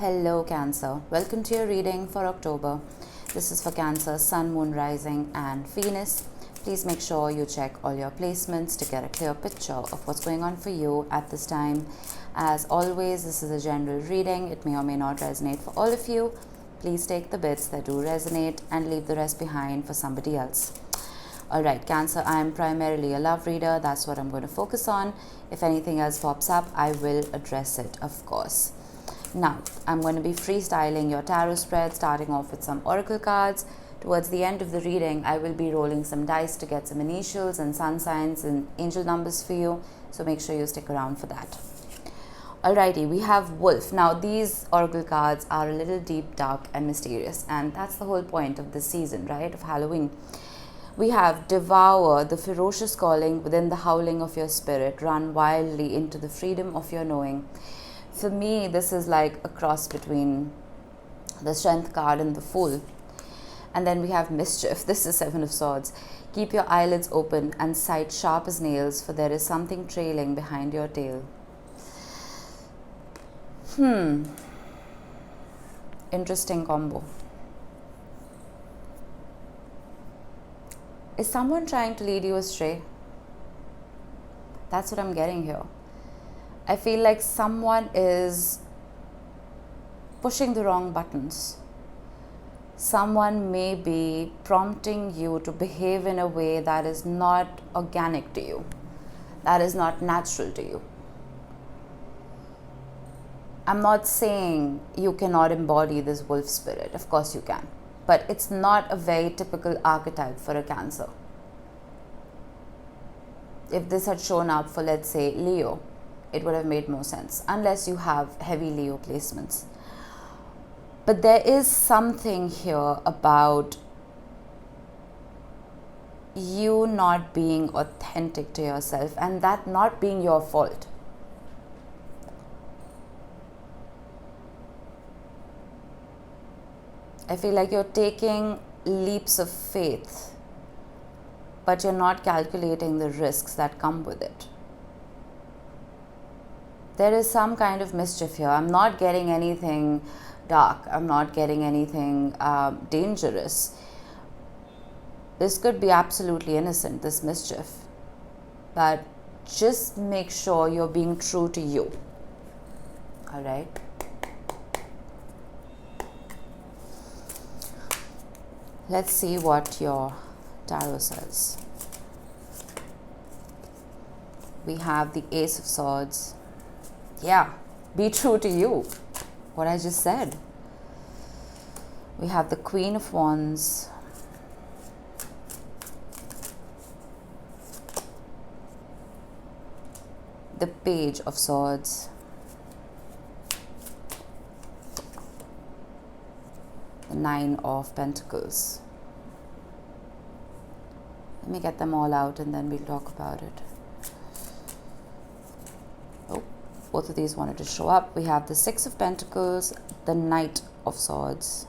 Hello Cancer, welcome to your reading for October. This is for Cancer, Sun, Moon, Rising and Venus. Please make sure you check all your placements to get a clear picture of what's going on for you at this time. As always, this is a general reading. It may or may not resonate for all of you. Please take the bits that do resonate and leave the rest behind for somebody else. Alright, Cancer, I am primarily a love reader. That's what I'm going to focus on. If anything else pops up, I will address it, of course. Now, I'm going to be freestyling your tarot spread, starting off with some oracle cards. Towards the end of the reading, I will be rolling some dice to get some initials and sun signs and angel numbers for you. So make sure you stick around for that. Alrighty, we have Wolf. Now, these oracle cards are a little deep, dark and mysterious. And that's the whole point of this season, right? Of Halloween. We have Devour, the ferocious calling within the howling of your spirit. Run wildly into the freedom of your knowing. For me, this is like a cross between the Strength card and the Fool. And then we have Mischief. This is Seven of Swords. Keep your eyelids open and sight sharp as nails, for there is something trailing behind your tail. Interesting combo. Is someone trying to lead you astray? That's what I'm getting here. I feel like someone is pushing the wrong buttons. Someone may be prompting you to behave in a way that is not organic to you, that is not natural to you. I'm not saying you cannot embody this wolf spirit. Of course you can. But it's not a very typical archetype for a Cancer. If this had shown up for, let's say, Leo, it would have made more sense, unless you have heavy Leo placements. But there is something here about you not being authentic to yourself, and that not being your fault. I feel like you're taking leaps of faith, but you're not calculating the risks that come with it. There is some kind of mischief here. I'm not getting anything dark. I'm not getting anything dangerous. This could be absolutely innocent, this mischief. But just make sure you're being true to you. Alright? Let's see what your tarot says. We have the Ace of Swords. Yeah, be true to you. What I just said. We have the Queen of Wands. The Page of Swords. The Nine of Pentacles. Let me get them all out and then we'll talk about it. Both of these wanted to show up. We have the Six of Pentacles, the Knight of Swords,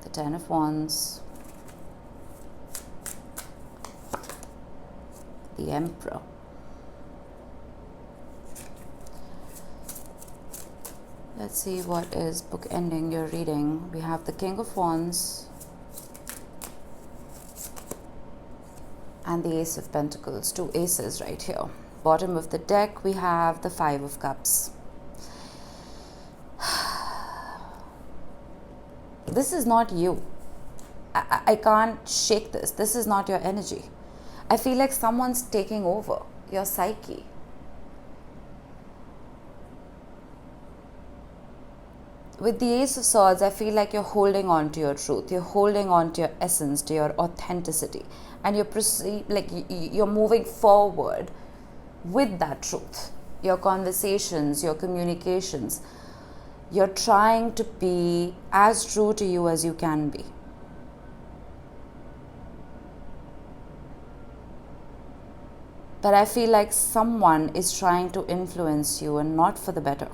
the Ten of Wands, the Emperor. Let's see what is bookending your reading. We have the King of Wands and the Ace of Pentacles. Two aces right here. Bottom of the deck, we have the Five of Cups. This is not you. I can't shake this. This is not your energy. I feel like someone's taking over your psyche. With the Ace of Swords, I feel like you're holding on to your truth. You're holding on to your essence, to your authenticity. And you're moving forward with that truth. Your conversations, your communications. You're trying to be as true to you as you can be. But I feel like someone is trying to influence you and not for the better.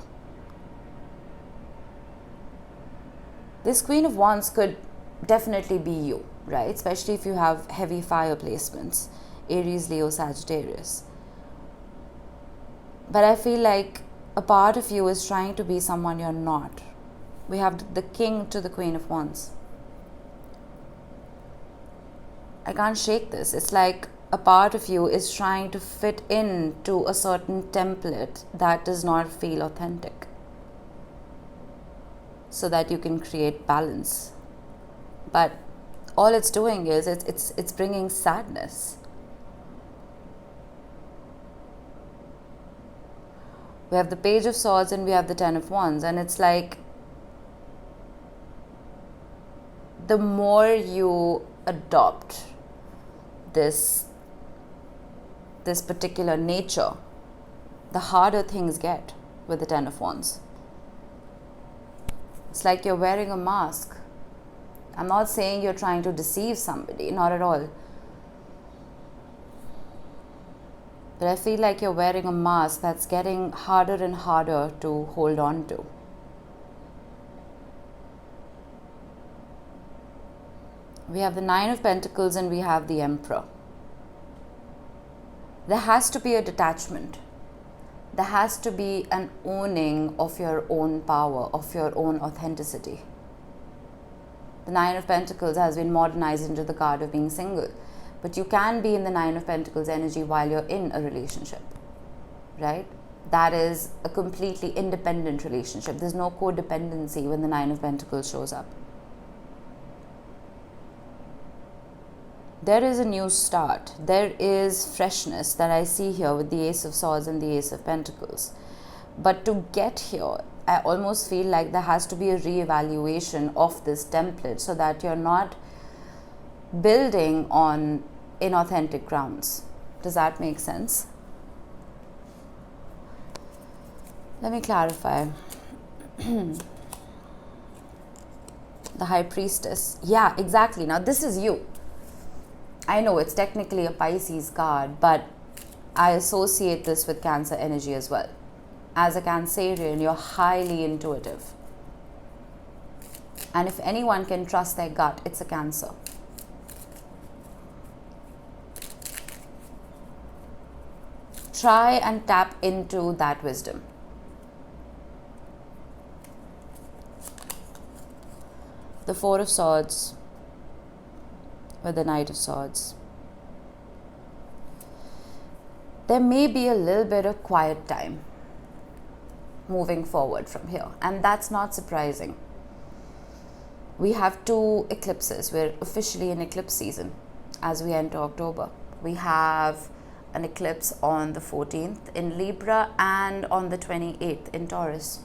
This Queen of Wands could definitely be you, right? Especially if you have heavy fire placements, Aries, Leo, Sagittarius. But I feel like a part of you is trying to be someone you're not. We have the King to the Queen of Wands. I can't shake this. It's like a part of you is trying to fit into a certain template that does not feel authentic, so that you can create balance. But all it's doing is it's bringing sadness. We have the Page of Swords and we have the Ten of Wands, and it's like the more you adopt this particular nature, the harder things get with the Ten of Wands. It's like you're wearing a mask. I'm not saying you're trying to deceive somebody, not at all. But I feel like you're wearing a mask that's getting harder and harder to hold on to. We have the Nine of Pentacles and we have the Emperor. There has to be a detachment. There has to be an owning of your own power, of your own authenticity. The Nine of Pentacles has been modernized into the card of being single. But you can be in the Nine of Pentacles energy while you're in a relationship, right? That is a completely independent relationship. There's no codependency when the Nine of Pentacles shows up. There is a new start. There is freshness that I see here with the Ace of Swords and the Ace of Pentacles. But to get here, I almost feel like there has to be a reevaluation of this template so that you're not building on inauthentic grounds. Does that make sense? Let me clarify. The High Priestess. Yeah, exactly. Now this is you. I know it's technically a Pisces card, but I associate this with Cancer energy as well. As a Cancerian, you're highly intuitive. And if anyone can trust their gut, it's a Cancer. Try and tap into that wisdom. The Four of Swords with the Knight of Swords. There may be a little bit of quiet time moving forward from here, and that's not surprising. We have two eclipses. We're officially in eclipse season as we enter October. We have an eclipse on the 14th in Libra and on the 28th in Taurus.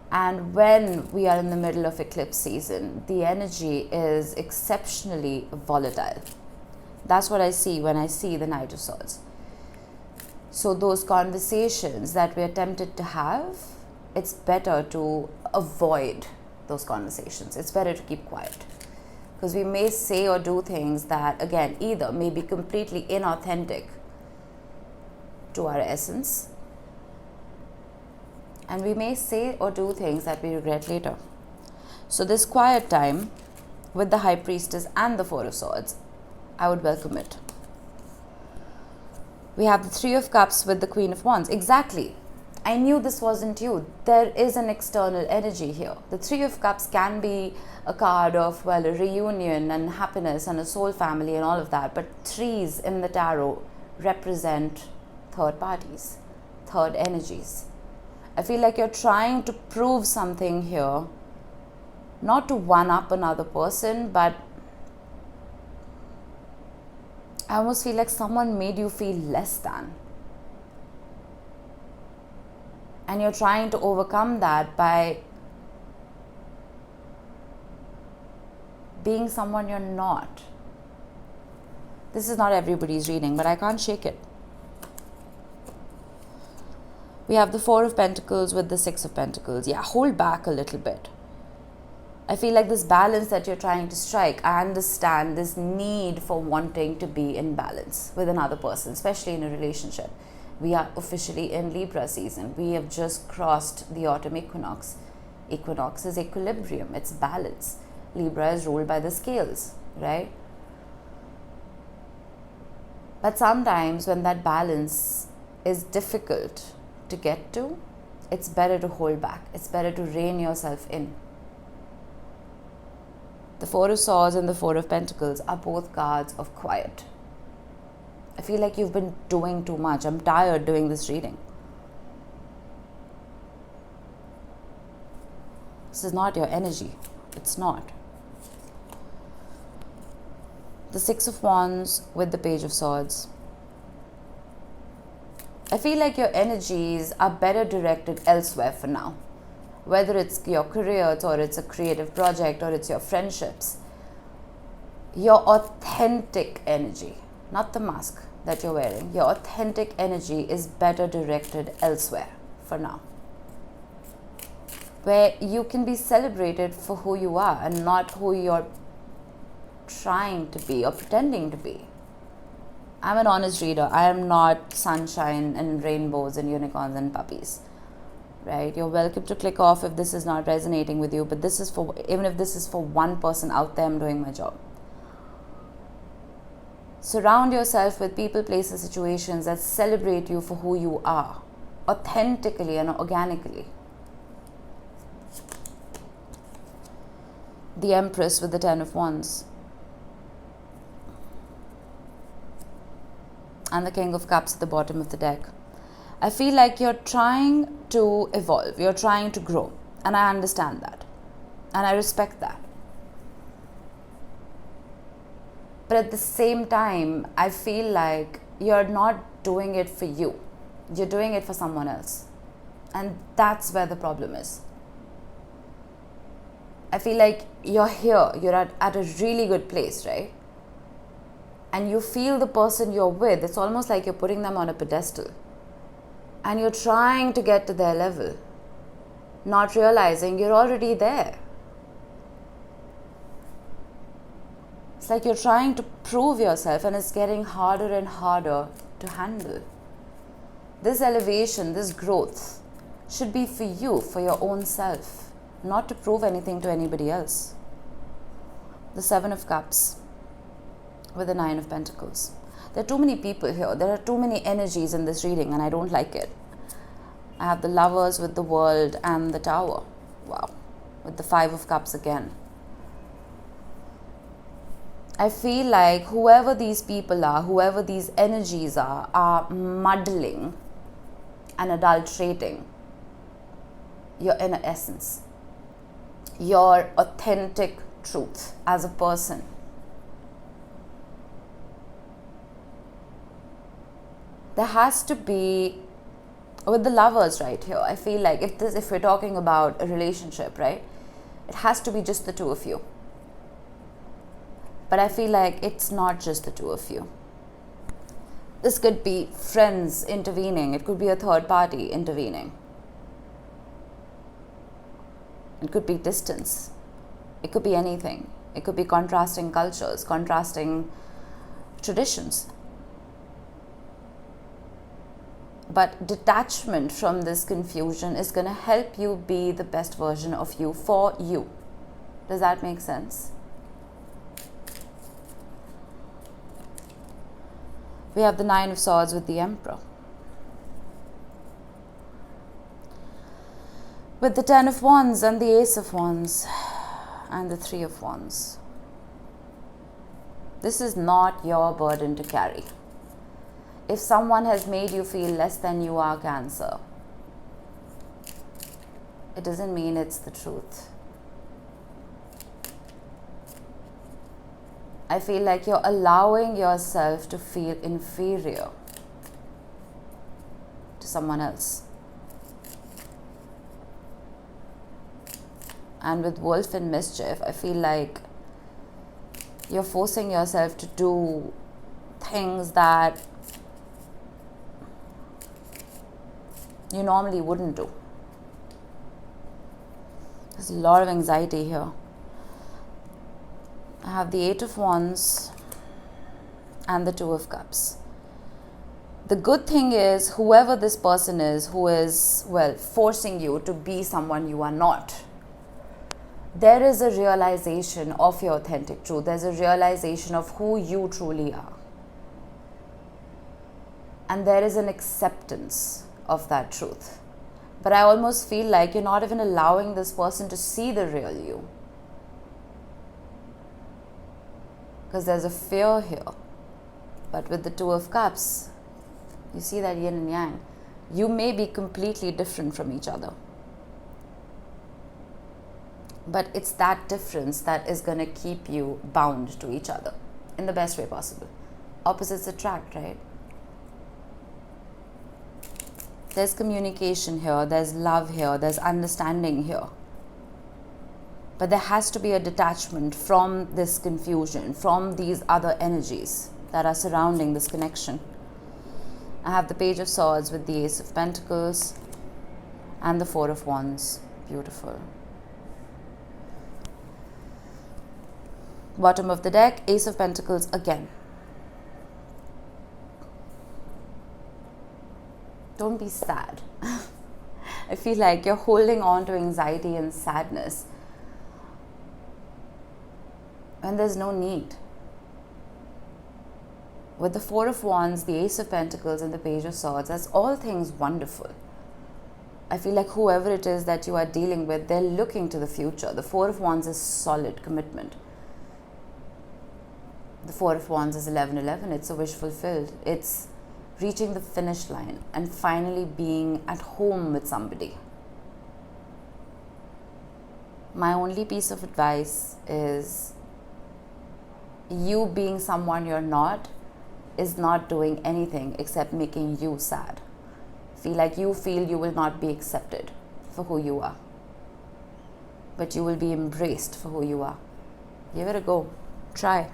And when we are in the middle of eclipse season, the energy is exceptionally volatile. That's what I see when I see the Knight of Swords. So those conversations that we're tempted to have, it's better to avoid those conversations. It's better to keep quiet. Because we may say or do things that, again, either may be completely inauthentic to our essence, and we may say or do things that we regret later. So this quiet time with the High Priestess and the Four of Swords, I would welcome it. We have the Three of Cups with the Queen of Wands. Exactly. I knew this wasn't you. There is an external energy here. The Three of Cups can be a card of, well, a reunion and happiness and a soul family and all of that. But threes in the tarot represent third parties, third energies. I feel like you're trying to prove something here, not to one up another person, but I almost feel like someone made you feel less than. And you're trying to overcome that by being someone you're not. This is not everybody's reading, but I can't shake it. We have the Four of Pentacles with the Six of Pentacles. Yeah, hold back a little bit. I feel like this balance that you're trying to strike, I understand this need for wanting to be in balance with another person, especially in a relationship. We are officially in Libra season. We have just crossed the autumn equinox. Equinox is equilibrium, it's balance. Libra is ruled by the scales, right? But sometimes when that balance is difficult to get to, it's better to hold back. It's better to rein yourself in. The Four of Swords and the Four of Pentacles are both cards of quiet. I feel like you've been doing too much. I'm tired doing this reading. This is not your energy. It's not. The Six of Wands with the Page of Swords. I feel like your energies are better directed elsewhere for now. Whether it's your career or it's a creative project or it's your friendships. Your authentic energy, not the mask that you're wearing, your authentic energy is better directed elsewhere for now. Where you can be celebrated for who you are and not who you're trying to be or pretending to be. I'm an honest reader. I am not sunshine and rainbows and unicorns and puppies. Right? You're welcome to click off if this is not resonating with you, but this is for, even if this is for one person out there, I'm doing my job. Surround yourself with people, places, situations that celebrate you for who you are, authentically and organically. The Empress with the Ten of Wands. And the King of Cups at the bottom of the deck. I feel like you're trying to evolve, you're trying to grow, and I understand that, and I respect that. But at the same time, I feel like you're not doing it for you, you're doing it for someone else, and that's where the problem is. I feel like you're here, you're at a really good place, right? And you feel the person you're with, it's almost like you're putting them on a pedestal. And you're trying to get to their level, not realizing you're already there. It's like you're trying to prove yourself and it's getting harder and harder to handle. This elevation, this growth should be for you, for your own self, not to prove anything to anybody else. The Seven of Cups with the Nine of Pentacles. There are too many people here. There are too many energies in this reading and I don't like it. I have the Lovers with the World and the Tower. Wow. With the Five of Cups again. I feel like whoever these people are, whoever these energies are muddling and adulterating your inner essence, your authentic truth as a person. There has to be, with the Lovers right here, I feel like if we're talking about a relationship, right, it has to be just the two of you. But I feel like it's not just the two of you. This could be friends intervening. It could be a third party intervening. It could be distance. It could be anything. It could be contrasting cultures, contrasting traditions. But detachment from this confusion is going to help you be the best version of you for you. Does that make sense? We have the Nine of Swords with the Emperor. With the Ten of Wands and the Ace of Wands and the Three of Wands. This is not your burden to carry. If someone has made you feel less than you are, Cancer, it doesn't mean it's the truth. I feel like you're allowing yourself to feel inferior to someone else. And with Wolf and Mischief, I feel like you're forcing yourself to do things that you normally wouldn't do. There's a lot of anxiety here. I have the Eight of Wands and the Two of Cups. The good thing is, whoever this person is who is, well, forcing you to be someone you are not, there is a realization of your authentic truth. There's a realization of who you truly are. And there is an acceptance of that truth. But I almost feel like you're not even allowing this person to see the real you. Because there's a fear here. But with the Two of Cups, you see that yin and yang. You may be completely different from each other. But it's that difference that is going to keep you bound to each other in the best way possible. Opposites attract, right? There's communication here, there's love here, there's understanding here. But there has to be a detachment from this confusion, from these other energies that are surrounding this connection. I have the Page of Swords with the Ace of Pentacles and the Four of Wands. Beautiful. Bottom of the deck, Ace of Pentacles again. Don't be sad. I feel like you're holding on to anxiety and sadness when there's no need. With the Four of Wands, the Ace of Pentacles and the Page of Swords, that's all things wonderful. I feel like whoever it is that you are dealing with, they're looking to the future. The Four of Wands is solid commitment. The Four of Wands is 11-11. It's a wish fulfilled. It's reaching the finish line and finally being at home with somebody. My only piece of advice is you being someone you're not is not doing anything except making you sad. You feel you will not be accepted for who you are, but you will be embraced for who you are. Give it a go. Try.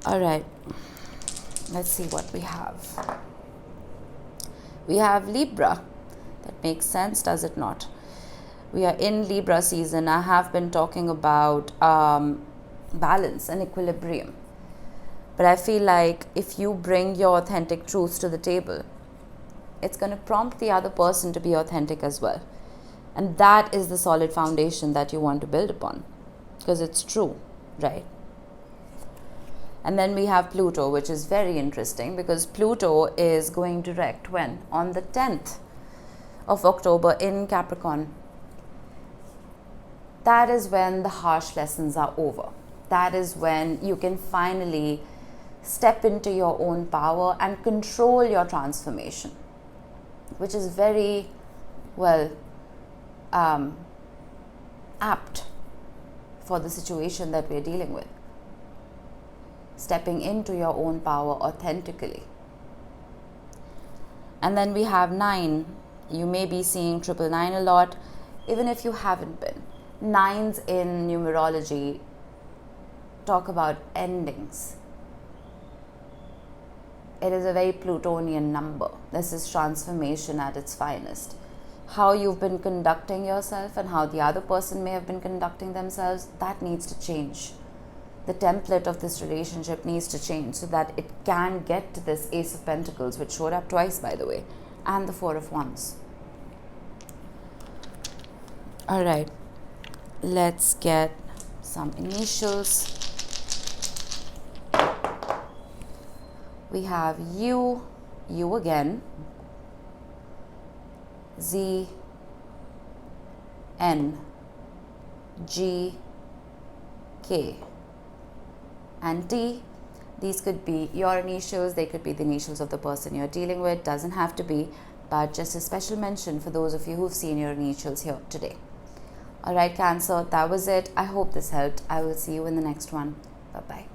Alright, let's see what we have. We have Libra. That makes sense, does it not? We are in Libra season. I have been talking about balance and equilibrium. But I feel like if you bring your authentic truths to the table, it's going to prompt the other person to be authentic as well. And that is the solid foundation that you want to build upon. Because it's true, right? And then we have Pluto, which is very interesting because Pluto is going direct when? On the 10th of October in Capricorn. That is when the harsh lessons are over. That is when you can finally step into your own power and control your transformation, which is very, well, apt for the situation that we're dealing with. Stepping into your own power authentically. And then we have 9. You may be seeing 999 a lot, even if you haven't been. 9s in numerology talk about endings. It is a very Plutonian number. This is transformation at its finest. How you've been conducting yourself and how the other person may have been conducting themselves, that needs to change. The template of this relationship needs to change so that it can get to this Ace of Pentacles, which showed up twice, by the way, and the Four of Wands. All right, let's get some initials. We have U, U again, Z, N, G, K, and T. These could be your initials, they could be the initials of the person you're dealing with, doesn't have to be, but just a special mention for those of you who've seen your initials here today. Alright, Cancer, that was it. I hope this helped. I will see you in the next one. Bye-bye.